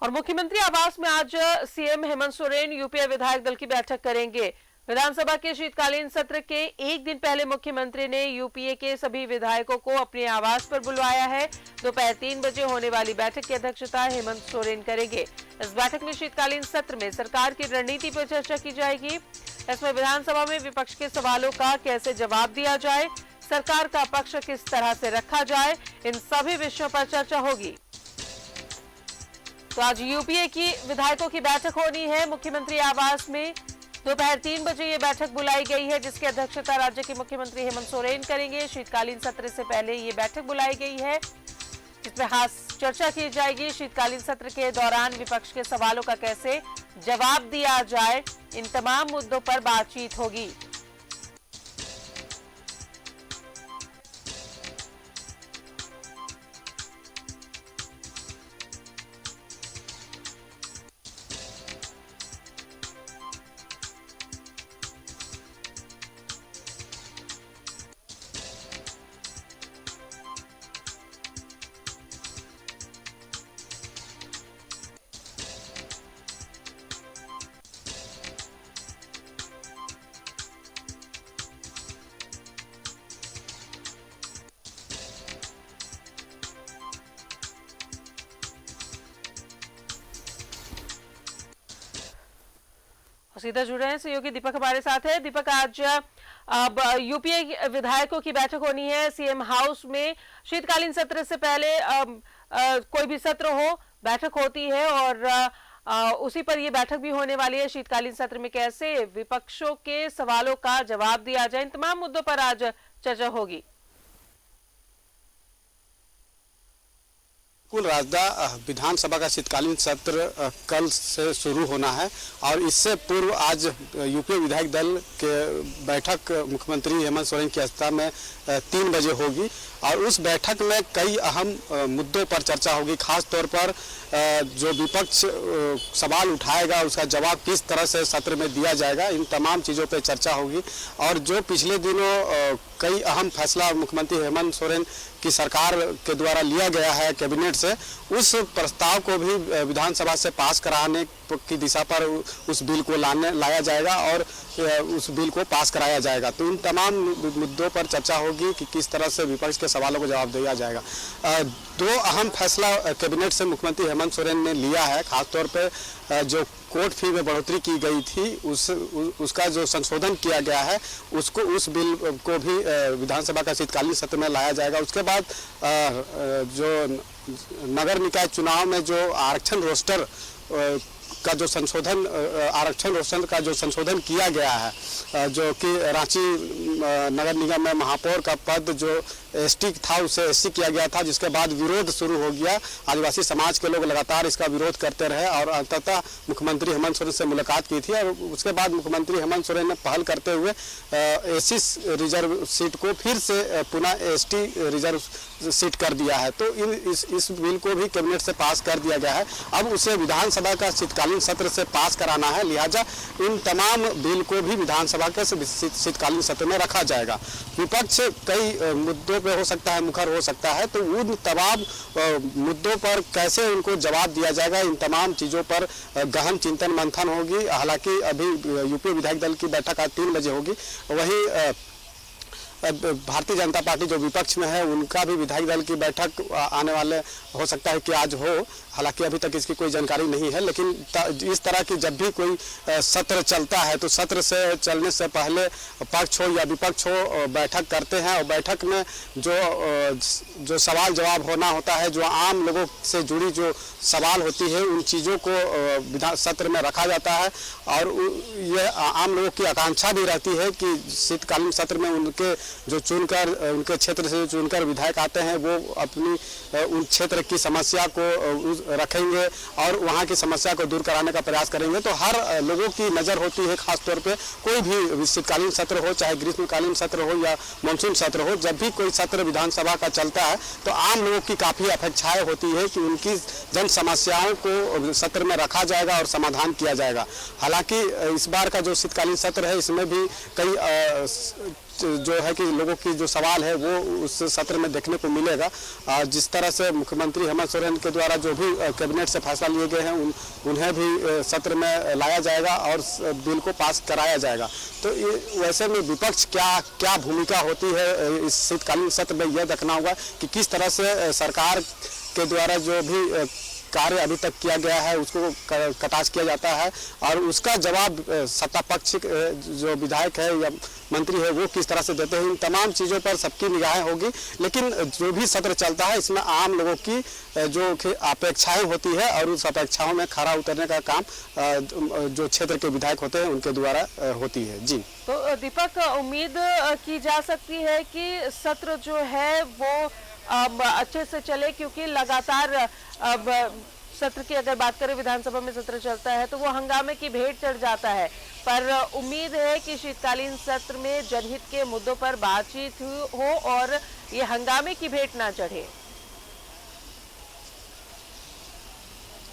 और मुख्यमंत्री आवास में आज सीएम हेमंत सोरेन यूपीए विधायक दल की बैठक करेंगे। विधानसभा के शीतकालीन सत्र के एक दिन पहले मुख्यमंत्री ने यूपीए के सभी विधायकों को अपने आवास पर बुलवाया है। दोपहर 3 बजे होने वाली बैठक की अध्यक्षता हेमंत सोरेन करेंगे। इस बैठक में शीतकालीन सत्र में सरकार की रणनीति पर चर्चा की जाएगी। इसमें विधानसभा में विपक्ष के सवालों का कैसे जवाब दिया जाए, सरकार का पक्ष किस तरह से रखा जाए, इन सभी विषयों पर चर्चा होगी। तो आज यूपीए की विधायकों की बैठक होनी है मुख्यमंत्री आवास में। दोपहर 3 बजे ये बैठक बुलाई गई है, जिसकी अध्यक्षता राज्य के मुख्यमंत्री हेमंत सोरेन करेंगे। शीतकालीन सत्र से पहले ये बैठक बुलाई गई है, जिसमें खास चर्चा की जाएगी। शीतकालीन सत्र के दौरान विपक्ष के सवालों का कैसे जवाब दिया जाए, इन तमाम मुद्दों पर बातचीत होगी। सीधा जुड़ रहे हैं सहयोगी दीपक हमारे साथ है। दीपक, आज अब यूपीए विधायकों की बैठक होनी है सीएम हाउस में। शीतकालीन सत्र से पहले कोई भी सत्र हो, बैठक होती है और उसी पर यह बैठक भी होने वाली है। शीतकालीन सत्र में कैसे विपक्षों के सवालों का जवाब दिया जाए, इन तमाम मुद्दों पर आज चर्चा होगी। कुल राजदा विधानसभा का शीतकालीन सत्र कल से शुरू होना है और इससे पूर्व आज यूपीए विधायक दल के बैठक मुख्यमंत्री हेमंत सोरेन की अध्यक्षता में 3 बजे होगी और उस बैठक में कई अहम मुद्दों पर चर्चा होगी। खास तौर पर जो विपक्ष सवाल उठाएगा उसका जवाब किस तरह से सत्र में दिया जाएगा, इन तमाम चीज़ों पर चर्चा होगी। और जो पिछले दिनों कई अहम फैसला मुख्यमंत्री हेमंत सोरेन की सरकार के द्वारा लिया गया है कैबिनेट से, उस प्रस्ताव को भी विधानसभा से पास कराने की दिशा पर उस बिल को लाया जाएगा और उस बिल को पास कराया जाएगा। तो इन तमाम मुद्दों पर चर्चा होगी कि किस तरह से विपक्ष के सवालों को जवाब दिया जाएगा। 2 अहम फैसला कैबिनेट से मुख्यमंत्री हेमंत सोरेन ने लिया है। खासतौर पर जो कोर्ट फी में बढ़ोतरी की गई थी उसका जो संशोधन किया गया है उस बिल को भी विधानसभा का शीतकालीन सत्र में लाया जाएगा। उसके बाद जो नगर निकाय चुनाव में जो आरक्षण रोस्टर का जो संशोधन का जो संशोधन किया गया है, जो कि रांची नगर निगम में महापौर का पद जो एसटी था उसे एससी किया गया था, जिसके बाद विरोध शुरू हो गया। आदिवासी समाज के लोग लगातार इसका विरोध करते रहे और अंततः मुख्यमंत्री हेमंत सोरेन से मुलाकात की थी और उसके बाद मुख्यमंत्री हेमंत सोरेन ने पहल करते हुए एससी रिजर्व सीट को फिर से पुनः एसटी रिजर्व सीट कर दिया है। तो इस बिल को भी कैबिनेट से पास कर दिया गया है। अब उसे विधानसभा का शीतकालीन सत्र से पास कराना है, लिहाजा इन तमाम बिल को भी विधानसभा के शीतकालीन सत्र में रखा जाएगा। विपक्ष कई मुद्दों पे हो सकता है मुखर हो सकता है, तो उन तमाम मुद्दों पर कैसे उनको जवाब दिया जाएगा, इन तमाम चीज़ों पर गहन चिंतन मंथन होगी। हालांकि अभी यूपीए विधायक दल की बैठक आज 3 बजे होगी। वहीं भारतीय जनता पार्टी जो विपक्ष में है उनका भी विधायक दल की बैठक आने वाले हो सकता है कि आज हो। हालांकि अभी तक इसकी कोई जानकारी नहीं है, लेकिन इस तरह की जब भी कोई सत्र चलता है तो सत्र से चलने से पहले पक्ष हो या विपक्ष हो बैठक करते हैं और बैठक में जो सवाल जवाब होना होता है, जो आम लोगों से जुड़ी जो सवाल होती है, उन चीज़ों को सत्र में रखा जाता है। और ये आम लोगों की आकांक्षा भी रहती है कि शीतकालीन सत्र में उनके उनके क्षेत्र से चुनकर विधायक आते हैं वो अपनी उन क्षेत्र की समस्या को रखेंगे और वहाँ की समस्या को दूर कराने का प्रयास करेंगे। तो हर लोगों की नज़र होती है, खासतौर पे कोई भी शीतकालीन सत्र हो, चाहे ग्रीष्मकालीन सत्र हो या मानसून सत्र हो, जब भी कोई सत्र विधानसभा का चलता है तो आम लोगों की काफ़ी अपेक्षाएं होती है कि उनकी जन समस्याओं को सत्र में रखा जाएगा और समाधान किया जाएगा। हालांकि इस बार का जो शीतकालीन सत्र है इसमें भी कई जो है कि लोगों की जो सवाल है वो उस सत्र में देखने को मिलेगा। जिस तरह से मुख्यमंत्री हेमंत सोरेन के द्वारा जो भी कैबिनेट से फैसला लिए गए हैं उन्हें भी सत्र में लाया जाएगा और बिल को पास कराया जाएगा। तो वैसे में विपक्ष क्या भूमिका होती है इस शीतकालीन सत्र में, यह देखना होगा कि किस तरह से सरकार के द्वारा जो भी कार्य अभी तक किया गया है उसको कटाक्ष किया जाता है और उसका जवाब सत्ता पक्ष जो विधायक है या मंत्री है वो किस तरह से देते हैं। इन तमाम चीज़ों पर सबकी निगाहें होगी, लेकिन जो भी सत्र चलता है इसमें आम लोगों की जो अपेक्षाएं होती है और उस अपेक्षाओं में खरा उतरने का काम जो क्षेत्र के विधायक होते हैं उनके द्वारा होती है। जी, तो दीपक, उम्मीद की जा सकती है कि सत्र जो है वो अब अच्छे से चले, क्योंकि लगातार अब सत्र की अगर बात करें, विधानसभा में सत्र चलता है तो वो हंगामे की भेंट चढ़ जाता है। पर उम्मीद है कि शीतकालीन सत्र में जनहित के मुद्दों पर बातचीत हो और ये हंगामे की भेंट ना चढ़े।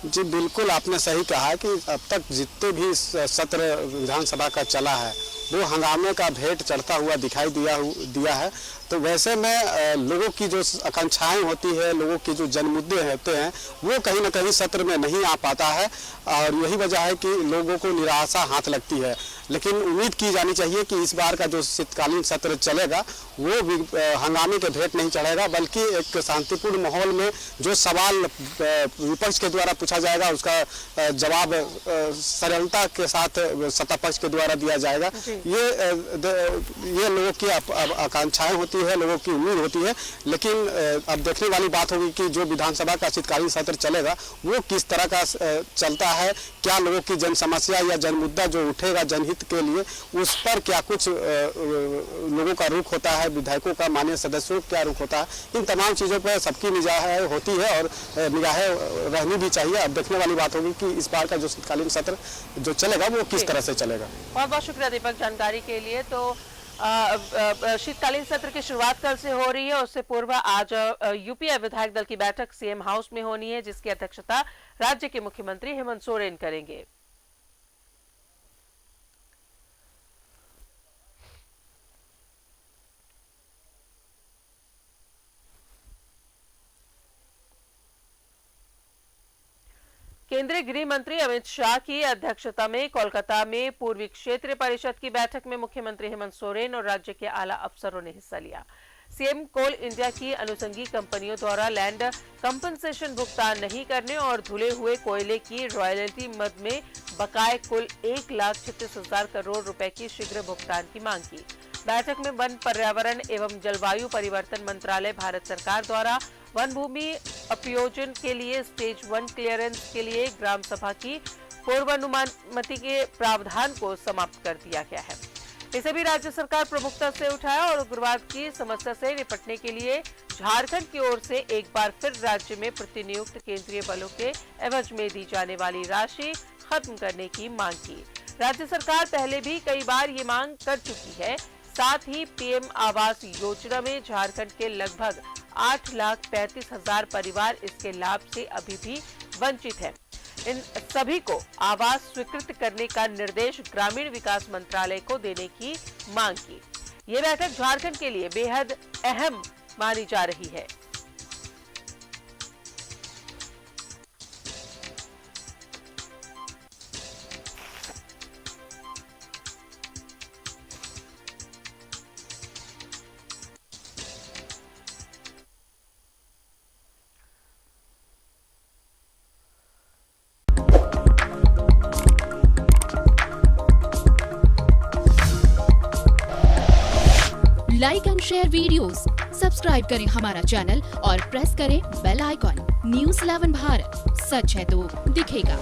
जी बिल्कुल, आपने सही कहा है कि अब तक जितने भी सत्र विधानसभा का चला है वो हंगामे का भेंट चढ़ता हुआ दिखाई दिया है। तो वैसे में लोगों की जो आकांक्षाएं होती है, लोगों के जो जन मुद्दे होते हैं वो कहीं ना कहीं सत्र में नहीं आ पाता है और यही वजह है कि लोगों को निराशा हाथ लगती है। लेकिन उम्मीद की जानी चाहिए कि इस बार का जो शीतकालीन सत्र चलेगा वो भी हंगामे के भेंट नहीं चढ़ेगा, बल्कि एक शांतिपूर्ण माहौल में जो सवाल विपक्ष के द्वारा पूछा जाएगा उसका जवाब सरलता के साथ सत्ता पक्ष के द्वारा दिया जाएगा। ये लोगों की आकांक्षाएं होती है, लोगों की उम्मीद होती है। लेकिन अब देखने वाली बात होगी कि जो विधानसभा का शीतकालीन सत्र चलेगा वो किस तरह का चलता है, क्या लोगों की जन समस्या या जन मुद्दा जो उठेगा जनहित के लिए उस पर क्या कुछ लोगों का रुख होता है, विधायकों का, माननीय सदस्यों का क्या रुख होता है। इन तमाम चीज़ों पर सबकी निगाहें होती है और निगाहें रहनी भी चाहिए। अब देखने वाली बात होगी कि इस बार का जो शीतकालीन सत्र जो चलेगा वो किस तरह से चलेगा। बहुत बहुत शुक्रिया दीपक जानकारी के लिए। तो शीतकालीन सत्र की शुरुआत कल से हो रही है, उससे पूर्व आज यूपीए विधायक दल की बैठक सीएम हाउस में होनी है, जिसकी अध्यक्षता राज्य के मुख्यमंत्री हेमंत सोरेन करेंगे। केंद्रीय गृह मंत्री अमित शाह की अध्यक्षता में कोलकाता में पूर्वी क्षेत्रीय परिषद की बैठक में मुख्यमंत्री हेमंत सोरेन और राज्य के आला अफसरों ने हिस्सा लिया। सीएम कोल इंडिया की अनुषंगी कंपनियों द्वारा लैंड कंपनसेशन भुगतान नहीं करने और धुले हुए कोयले की रॉयल्टी मद में बकाये कुल 1,36,000 करोड़ रुपए की शीघ्र भुगतान की मांग की। बैठक में वन, पर्यावरण एवं जलवायु परिवर्तन मंत्रालय, भारत सरकार द्वारा वन भूमि अपयोजन के लिए स्टेज 1 क्लियरेंस के लिए ग्राम सभा की पूर्वानुमानित के प्रावधान को समाप्त कर दिया गया है। इसे भी राज्य सरकार प्रमुखता से उठाया और उग्रवाद की समस्या से निपटने के लिए झारखंड की ओर से एक बार फिर राज्य में प्रतिनियुक्त केंद्रीय बलों के एवज में दी जाने वाली राशि खत्म करने की मांग की। राज्य सरकार पहले भी कई बार ये मांग कर चुकी है। साथ ही पीएम आवास योजना में झारखंड के लगभग 8,35,000 परिवार इसके लाभ से अभी भी वंचित हैं। इन सभी को आवास स्वीकृत करने का निर्देश ग्रामीण विकास मंत्रालय को देने की मांग की। ये बैठक झारखंड के लिए बेहद अहम मानी जा रही है। Like and share videos, subscribe करें हमारा चैनल और प्रेस करें बेल आइकॉन। न्यूज़ 11 भारत, सच है तो दिखेगा।